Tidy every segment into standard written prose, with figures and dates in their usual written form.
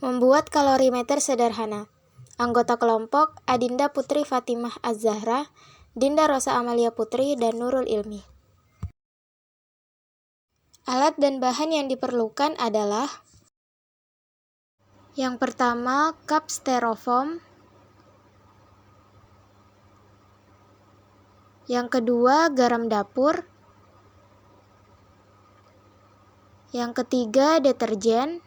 Membuat kalorimeter sederhana. Anggota kelompok Adinda Putri Fatimah Az-Zahra, Dinda Rosa Amalia Putri, dan Nurul Ilmi. Alat dan bahan yang diperlukan adalah: yang pertama, cup styrofoam. Yang kedua, garam dapur. Yang ketiga, deterjen.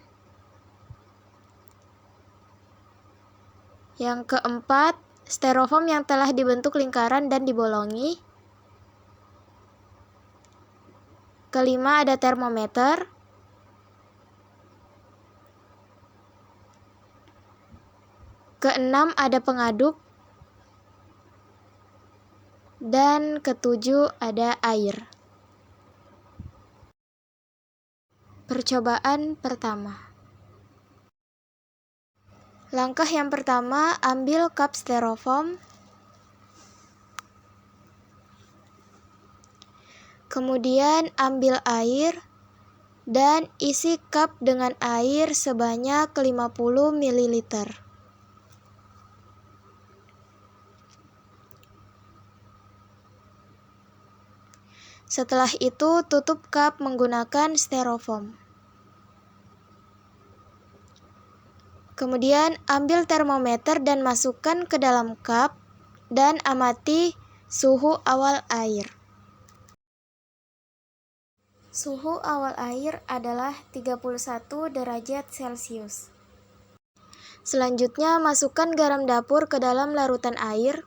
Yang keempat, styrofoam yang telah dibentuk lingkaran dan dibolongi. Kelima, ada termometer. Keenam, ada pengaduk. Dan ketujuh, ada air. Percobaan pertama. Langkah yang pertama, ambil cup styrofoam. Kemudian ambil air dan isi cup dengan air sebanyak 50 ml. Setelah itu, tutup cup menggunakan styrofoam. Kemudian ambil termometer dan masukkan ke dalam cup dan amati suhu awal air. Suhu awal air adalah 31 derajat Celcius. Selanjutnya, masukkan garam dapur ke dalam larutan air.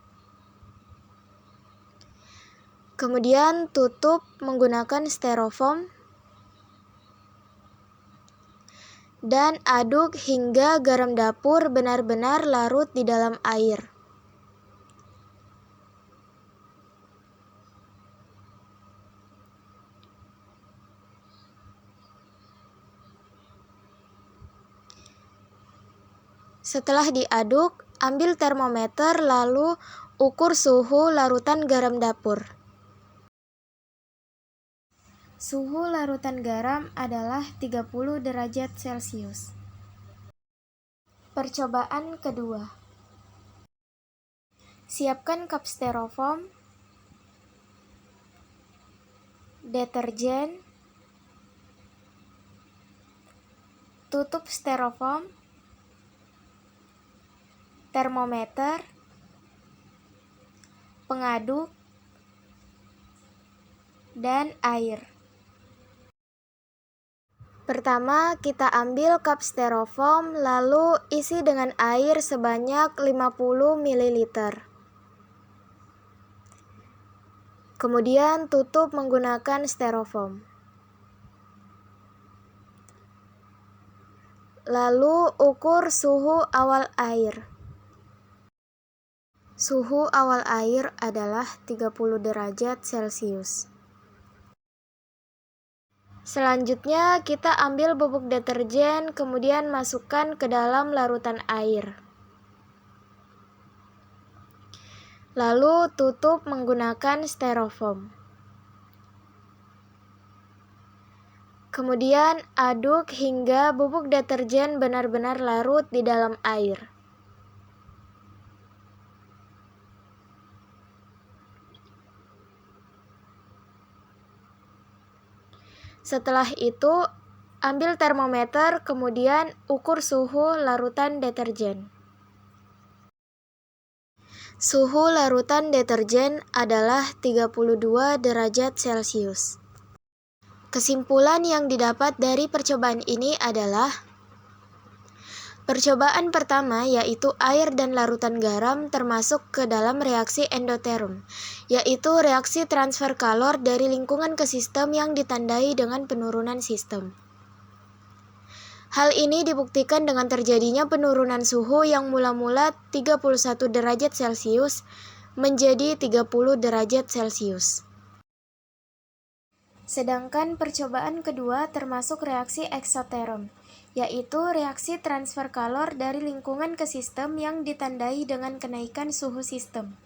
Kemudian tutup menggunakan styrofoam. Dan aduk hingga garam dapur benar-benar larut di dalam air. Setelah diaduk, ambil termometer lalu ukur suhu larutan garam dapur. Suhu larutan garam adalah 30 derajat Celcius. Percobaan kedua. Siapkan cup styrofoam, deterjen, tutup styrofoam, termometer, pengaduk, dan air. Pertama, kita ambil cup styrofoam lalu isi dengan air sebanyak 50 ml. Kemudian tutup menggunakan styrofoam. Lalu ukur suhu awal air. Suhu awal air adalah 30 derajat Celcius. Selanjutnya, kita ambil bubuk deterjen, kemudian masukkan ke dalam larutan air. Lalu tutup menggunakan styrofoam. Kemudian aduk hingga bubuk deterjen benar-benar larut di dalam air. Setelah itu, ambil termometer, kemudian ukur suhu larutan deterjen. Suhu larutan deterjen adalah 32 derajat Celcius. Kesimpulan yang didapat dari percobaan ini adalah: percobaan pertama yaitu air dan larutan garam termasuk ke dalam reaksi endoterum, yaitu reaksi transfer kalor dari lingkungan ke sistem yang ditandai dengan penurunan sistem. Hal ini dibuktikan dengan terjadinya penurunan suhu yang mula-mula 31 derajat Celcius menjadi 30 derajat Celcius. Sedangkan percobaan kedua termasuk reaksi eksoterum, yaitu reaksi transfer kalor dari lingkungan ke sistem yang ditandai dengan kenaikan suhu sistem.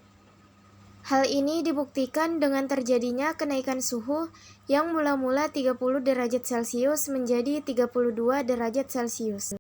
Hal ini dibuktikan dengan terjadinya kenaikan suhu yang mula-mula 30 derajat Celcius menjadi 32 derajat Celcius.